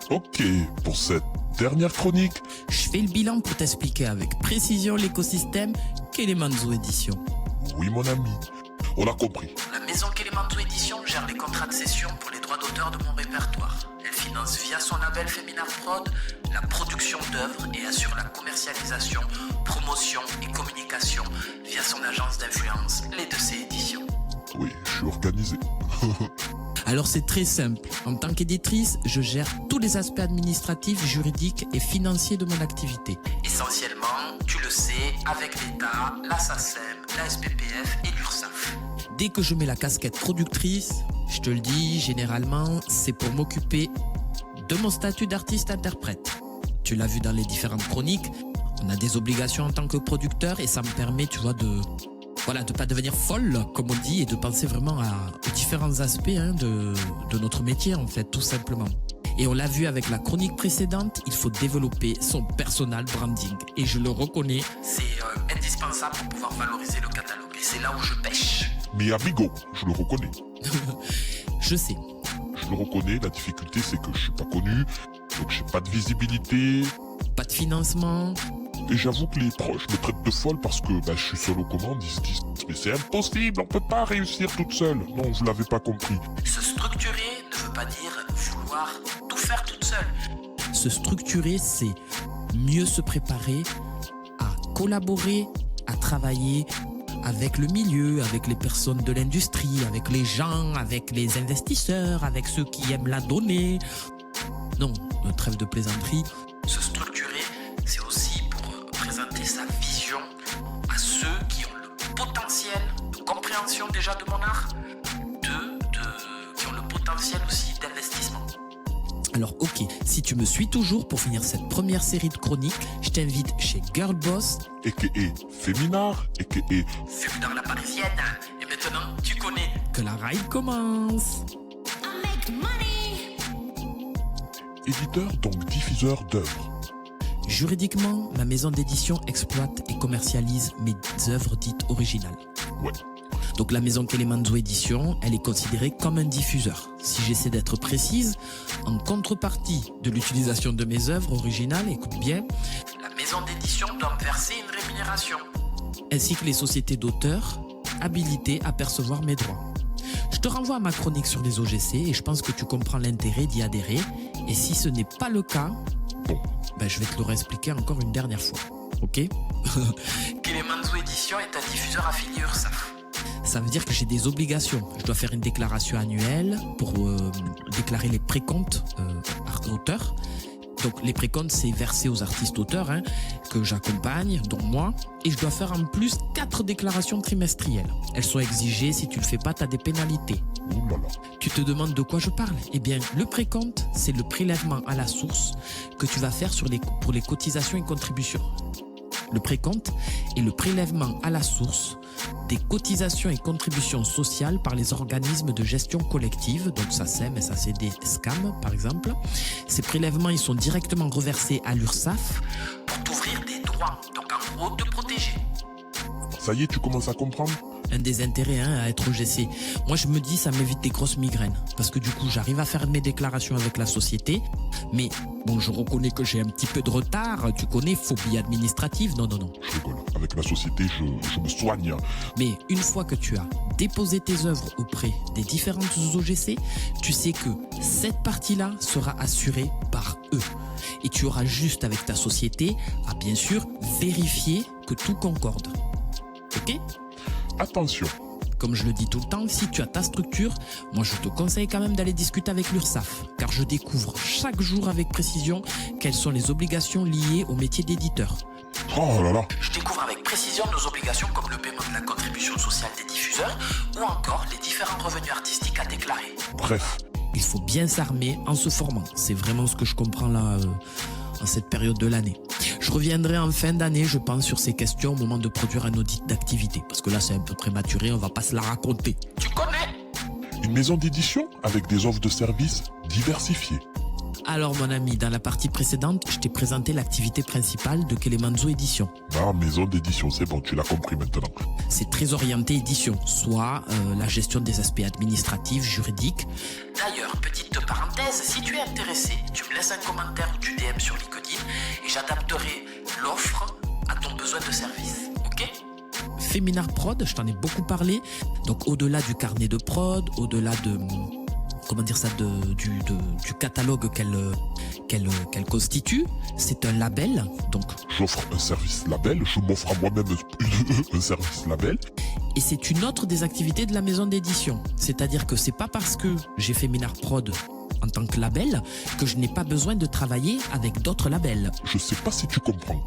Ok, pour cette dernière chronique, Je fais le bilan pour t'expliquer avec précision l'écosystème Kelemanzo Édition. oui mon ami, on a compris. La maison Kelemanzo Édition gère les contrats de cession pour les droits d'auteur de mon répertoire. Elle finance via son label Féminin Prod la production d'œuvres et assure la commercialisation, promotion et communication via son agence d'influence, les 2C Éditions. Oui, je suis organisé. Alors c'est très simple. En tant qu'éditrice, je gère tous les aspects administratifs, juridiques et financiers de mon activité. Essentiellement, tu le sais, avec l'État, la SACEM, la SPPF et l'URSSAF. Dès que je mets la casquette productrice, je te le dis, généralement, c'est pour m'occuper de mon statut d'artiste-interprète. Tu l'as vu dans les différentes chroniques, on a des obligations en tant que producteur et ça me permet, tu vois, de pas devenir folle, comme on dit, et de penser vraiment aux différents aspects de notre métier, en fait, tout simplement. Et on l'a vu avec la chronique précédente, il faut développer son personal branding. Et je le reconnais, c'est indispensable pour pouvoir valoriser le catalogue. Et c'est là où je pêche. Mais amigo, je le reconnais. Je sais. Je le reconnais, la difficulté c'est que je suis pas connu, donc j'ai pas de visibilité. Pas de financement. Et j'avoue que les proches me traitent de folle parce que je suis seul aux commandes, ils se disent mais c'est impossible, on peut pas réussir toute seule. Non, vous l'avez pas compris. Se structurer ne veut pas dire vouloir tout faire toute seule. Se structurer, c'est mieux se préparer à collaborer, à travailler avec le milieu, avec les personnes de l'industrie, avec les gens, avec les investisseurs, avec ceux qui aiment la donner. Non, trêve de plaisanterie. Se structurer, c'est aussi pour présenter sa vision à ceux qui ont le potentiel de compréhension déjà de mon art, qui ont le potentiel aussi d'investissement. Alors ok, si tu me suis toujours pour finir cette première série de chroniques, je t'invite chez Girlboss, A.k.a. Féminard, a.k.a. Féminard la Parisienne. Et maintenant, tu connais que la ride commence. I make money. éditeur, donc diffuseur d'œuvres. Juridiquement, ma maison d'édition exploite et commercialise mes œuvres dites originales. Ouais. Donc la maison Kelemanzo Édition, elle est considérée comme un diffuseur. Si j'essaie d'être précise, en contrepartie de l'utilisation de mes œuvres originales, écoute bien, la maison d'édition doit me verser une rémunération. Ainsi que les sociétés d'auteurs habilitées à percevoir mes droits. Je te renvoie à ma chronique sur les OGC et je pense que tu comprends l'intérêt d'y adhérer. Et si ce n'est pas le cas, Bon, je vais te le réexpliquer encore une dernière fois. Ok? Kelemanzo Édition est un diffuseur affilié URSSAF. Ça veut dire que j'ai des obligations. Je dois faire une déclaration annuelle pour déclarer les précomptes auteurs. Donc les précomptes, c'est versé aux artistes-auteurs que j'accompagne, dont moi. Et je dois faire en plus 4 déclarations trimestrielles. Elles sont exigées. Si tu le fais pas, tu as des pénalités. oulala. Tu te demandes de quoi je parle? Eh bien, le précompte, c'est le prélèvement à la source que tu vas faire pour les cotisations et contributions. Le précompte est le prélèvement à la source des cotisations et contributions sociales par les organismes de gestion collective, donc SACEM, SACD, SCAM par exemple. Ces prélèvements, ils sont directement reversés à l'URSSAF pour t'ouvrir des droits, donc en gros te protéger. Ça y est, tu commences à comprendre? Un des intérêts à être OGC. Moi, je me dis, ça m'évite des grosses migraines. Parce que du coup, j'arrive à faire mes déclarations avec la société. Mais bon, je reconnais que j'ai un petit peu de retard. Tu connais, phobie administrative. Non. Je rigole. Avec la société, je me soigne. Mais une fois que tu as déposé tes œuvres auprès des différentes OGC, tu sais que cette partie-là sera assurée par eux. Et tu auras juste avec ta société à bien sûr vérifier que tout concorde. Ok ? Attention. Comme je le dis tout le temps, si tu as ta structure, moi je te conseille quand même d'aller discuter avec l'URSSAF, car je découvre chaque jour avec précision quelles sont les obligations liées au métier d'éditeur. Oh là là. Je découvre avec précision nos obligations comme le paiement de la contribution sociale des diffuseurs ou encore les différents revenus artistiques à déclarer. Bref, Il faut bien s'armer en se formant. C'est vraiment ce que je comprends là en cette période de l'année. Je reviendrai en fin d'année, je pense, sur ces questions au moment de produire un audit d'activité. Parce que là, c'est un peu prématuré, on va pas se la raconter. Tu connais? une maison d'édition avec des offres de services diversifiées. Alors mon ami, dans la partie précédente, je t'ai présenté l'activité principale de Clemenzo Édition. Ah, maison d'édition, c'est bon, tu l'as compris maintenant. C'est très orienté édition, soit la gestion des aspects administratifs, juridiques. D'ailleurs, petite parenthèse, si tu es intéressé, tu me laisses un commentaire ou tu DM sur LinkedIn et j'adapterai l'offre à ton besoin de service, ok? Féminar Prod, je t'en ai beaucoup parlé. Donc au-delà du carnet de prod, au-delà de du catalogue qu'elle constitue, c'est un label. Donc J'offre un service label, je m'offre à moi-même un service label. et c'est une autre des activités de la maison d'édition. C'est-à-dire que c'est pas parce que j'ai Féminar Prod en tant que label que je n'ai pas besoin de travailler avec d'autres labels. Je sais pas si tu comprends.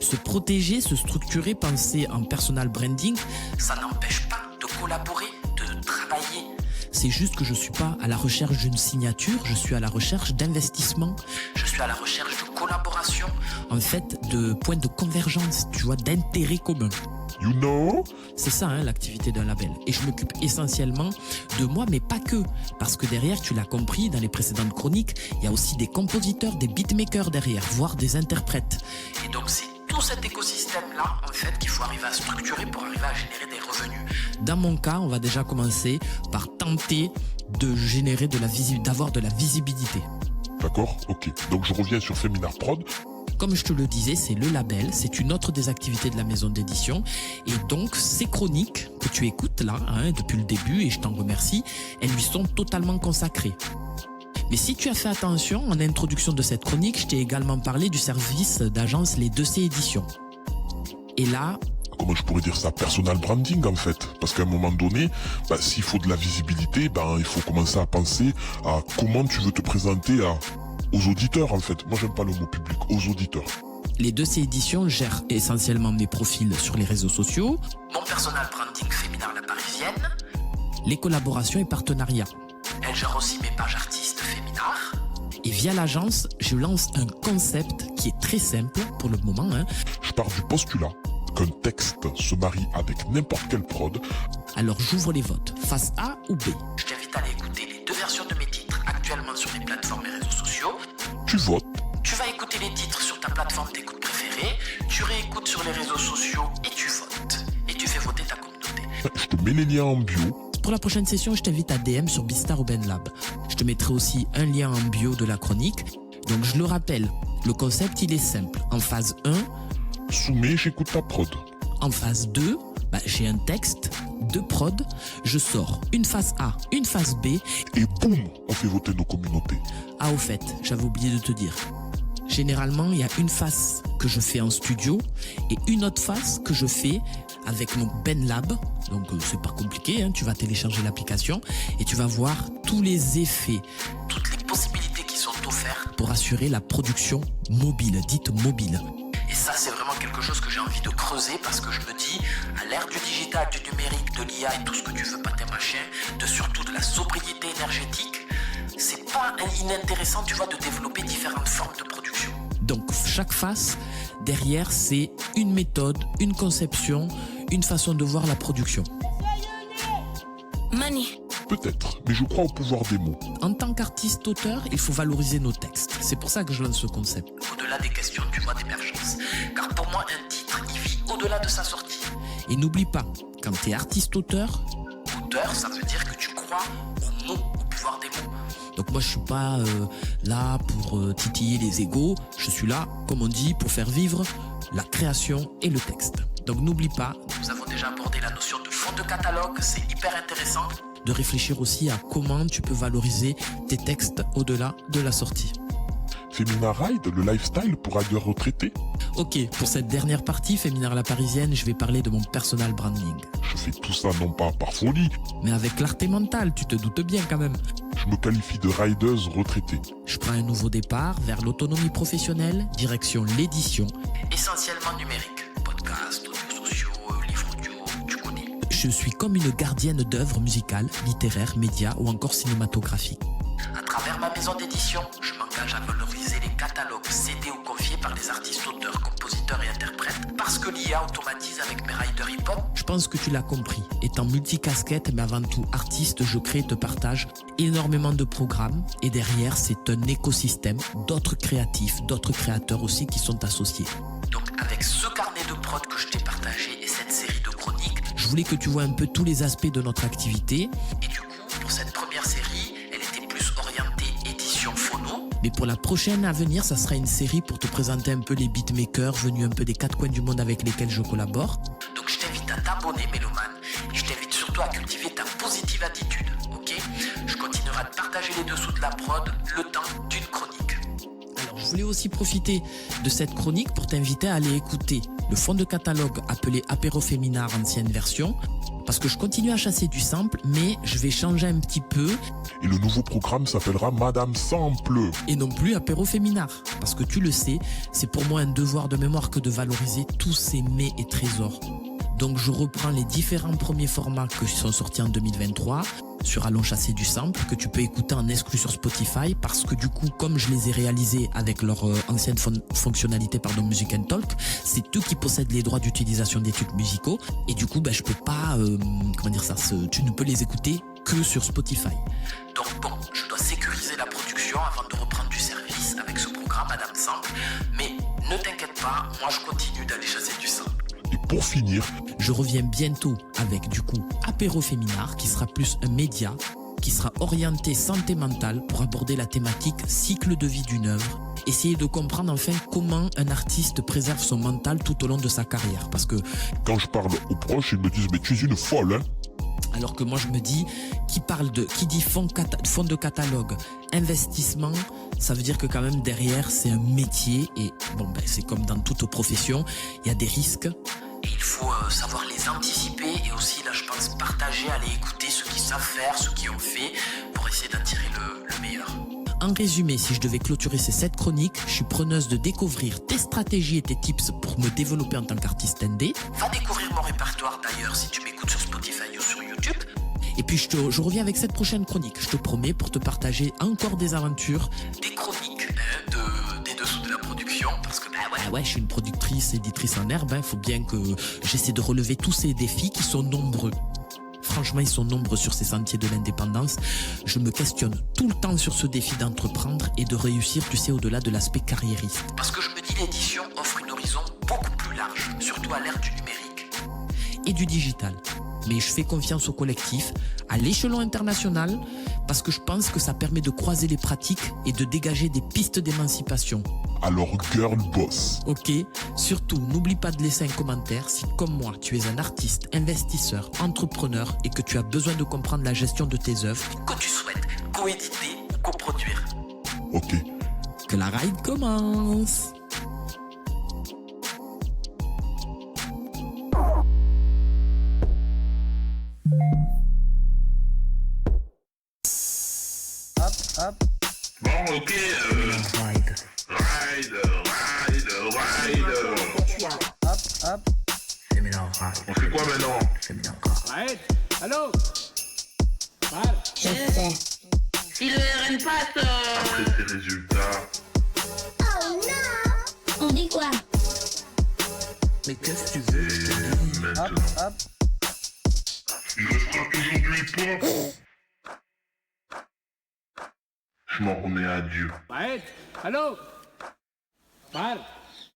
Se protéger, se structurer, penser en personal branding, ça n'empêche pas de collaborer, de travailler. C'est juste que je suis pas à la recherche d'une signature, je suis à la recherche d'investissement, je suis à la recherche de collaboration, en fait de points de convergence, tu vois, d'intérêts communs. You know? C'est ça l'activité d'un label. Et je m'occupe essentiellement de moi, mais pas que. Parce que derrière, tu l'as compris, dans les précédentes chroniques, il y a aussi des compositeurs, des beatmakers derrière, voire des interprètes. Et donc c'est tout cet écosystème-là, en fait, qu'il faut arriver à structurer pour arriver à générer des revenus. Dans mon cas, on va déjà commencer par tenter de générer d'avoir de la visibilité. D'accord? Ok. Donc je reviens sur Féminar Prod. Comme je te le disais, c'est le label, c'est une autre des activités de la maison d'édition. Et donc, ces chroniques que tu écoutes là, depuis le début, et je t'en remercie, elles lui sont totalement consacrées. Mais si tu as fait attention, en introduction de cette chronique, je t'ai également parlé du service d'agence Les 2C Éditions. Et là, Comment je pourrais dire ça? Personal branding en fait. Parce qu'à un moment donné, s'il faut de la visibilité, il faut commencer à penser à comment tu veux te présenter aux auditeurs en fait. Moi j'aime pas le mot public, aux auditeurs. Les 2C Éditions gèrent essentiellement mes profils sur les réseaux sociaux, mon personal branding Féminar La Parisienne, les collaborations et partenariats. Elle gère aussi mes pages artistes Féminar. Et via l'agence, je lance un concept qui est très simple pour le moment. Je pars du postulat qu'un texte se marie avec n'importe quelle prod. Alors j'ouvre les votes, face A ou B. Je t'invite à aller écouter les deux versions de mes titres actuellement sur les plateformes et réseaux sociaux. Tu votes. Tu vas écouter les titres sur ta plateforme d'écoute préférée, tu réécoutes sur les réseaux sociaux et tu votes. Et tu fais voter ta communauté. Je te mets les liens en bio. Pour la prochaine session, je t'invite à DM sur Bistar ou BenLab. Je te mettrai aussi un lien en bio de la chronique. Donc je le rappelle, le concept il est simple. En phase 1, Soumets, j'écoute ta prod. en phase 2, j'ai un texte, 2 prods, je sors une phase A, une phase B. Et boum, on fait voter nos communautés. Ah au fait, j'avais oublié de te dire. Généralement, il y a une phase que je fais en studio et une autre phase que je fais avec mon BenLab. Donc c'est pas compliqué, tu vas télécharger l'application et tu vas voir tous les effets, toutes les possibilités qui sont offertes pour assurer la production mobile, dite mobile. Et ça, c'est vraiment quelque chose que j'ai envie de creuser parce que je me dis, à l'ère du digital, du numérique, de l'IA et tout ce que tu veux, pâté machin, de surtout de la sobriété énergétique, c'est pas inintéressant, tu vois, de développer différentes formes de production. Donc, chaque face, derrière, c'est une méthode, une conception, une façon de voir la production. Money. Peut-être, mais je crois au pouvoir des mots. En tant qu'artiste-auteur, il faut valoriser nos textes. C'est pour ça que je lance ce concept. Au-delà des questions, tu vois, d'émergence. Car pour moi, un titre, il vit au-delà de sa sortie. Et n'oublie pas, quand tu es artiste-auteur, auteur, ça veut dire que tu crois aux mots, au pouvoir des mots. Donc moi, je suis pas là pour titiller les égos. Je suis là, comme on dit, pour faire vivre la création et le texte. Donc n'oublie pas, nous avons déjà abordé la notion de fond de catalogue, c'est hyper intéressant. De réfléchir aussi à comment tu peux valoriser tes textes au-delà de la sortie. Féminar Ride, le lifestyle pour ailleurs retraité. Ok, pour cette dernière partie, Féminar La Parisienne, je vais parler de mon personal branding. Je fais tout ça non pas par folie. Mais avec clarté mentale, tu te doutes bien quand même. Je me qualifie de rideuse retraitée. Je prends un nouveau départ vers l'autonomie professionnelle, direction l'édition. Essentiellement numérique. Podcast, audio sociaux, livres audio, tu connais. Je suis comme une gardienne d'œuvres musicales, littéraires, médias ou encore cinématographiques. À travers ma maison d'édition, je m'engage à valoriser les catalogues CD ou confiés par les artistes, auteurs, compositeurs et interprètes parce que que l'IA automatise avec mes riders hip-hop. Je pense que tu l'as compris. Étant multicasquette, mais avant tout artiste, je crée et te partage énormément de programmes. Et derrière, c'est un écosystème d'autres créatifs, d'autres créateurs aussi qui sont associés. Donc avec ce carnet de prod que je t'ai partagé et cette série de chroniques, je voulais que tu vois un peu tous les aspects de notre activité. Et du coup, pour cette première série, elle était plus orientée édition phono. Mais pour la prochaine à venir, ça sera une série pour te présenter un peu les beatmakers venus un peu des quatre coins du monde avec lesquels je collabore. Donc je t'invite à t'abonner, Méloman. Et je t'invite surtout à cultiver ta positive attitude, ok? Je continuerai à te partager les dessous de la prod le temps d'une chronique. Alors, je voulais aussi profiter de cette chronique pour t'inviter à aller écouter le fond de catalogue appelé Apéro Féminard ancienne version, parce que je continue à chasser du sample, mais je vais changer un petit peu. Et le nouveau programme s'appellera Madame Sample. Et non plus Apéro Féminard, parce que tu le sais, c'est pour moi un devoir de mémoire que de valoriser tous ces mets et trésors. Donc je reprends les différents premiers formats qui sont sortis en 2023 sur Allons chasser du sample, que tu peux écouter en exclu sur Spotify, parce que du coup, comme je les ai réalisés avec leur ancienne fonctionnalité Music and Talk, c'est eux qui possèdent les droits d'utilisation des trucs musicaux, et du coup, je peux pas, tu ne peux les écouter que sur Spotify. Donc bon, je dois sécuriser la production avant de reprendre du service avec ce programme Madame Sample, mais ne t'inquiète pas, moi je continue d'aller chasser du sample. Et pour finir, je reviens bientôt avec du coup Apéro Féminard qui sera plus un média, qui sera orienté santé mentale pour aborder la thématique cycle de vie d'une œuvre. Essayer de comprendre enfin comment un artiste préserve son mental tout au long de sa carrière. Parce que quand je parle aux proches, ils me disent mais tu es une folle, hein. Alors que moi je me dis, qui dit fonds de catalogue, investissement, ça veut dire que quand même derrière c'est un métier et c'est comme dans toute profession, il y a des risques. Et il faut savoir les anticiper et aussi là je pense partager, aller écouter ceux qui savent faire, ceux qui ont fait pour essayer d'en tirer le meilleur. En résumé, si je devais clôturer ces 7 chroniques, je suis preneuse de découvrir tes stratégies et tes tips pour me développer en tant qu'artiste indé. Va découvrir mon répertoire d'ailleurs si tu m'écoutes sur Spotify ou sur YouTube. Et puis je reviens avec cette prochaine chronique, je te promets, pour te partager encore des aventures, des chroniques des dessous de la production, parce que je suis une productrice, éditrice en herbe, il faut bien que j'essaie de relever tous ces défis qui sont nombreux. Franchement, ils sont nombreux sur ces sentiers de l'indépendance. Je me questionne tout le temps sur ce défi d'entreprendre et de réussir, au-delà de l'aspect carriériste. Parce que je me dis l'édition offre une horizon beaucoup plus large, surtout à l'ère du numérique et du digital. Mais je fais confiance au collectif, à l'échelon international, parce que je pense que ça permet de croiser les pratiques et de dégager des pistes d'émancipation. Alors girl boss. Ok, surtout n'oublie pas de laisser un commentaire si comme moi tu es un artiste, investisseur, entrepreneur et que tu as besoin de comprendre la gestion de tes œuvres, que tu souhaites coéditer ou coproduire. Ok. Que la ride commence. Bon, ok, ride. On fait quoi maintenant? Arrête. Allô. Je sais. Si le RN passe, Après ces résultats, Oh no! on dit quoi? Mais qu'est-ce que tu veux? et maintenant, il restera toujours du hip-hop. Je m'en remets à Dieu. Arrête. Allô. Parle.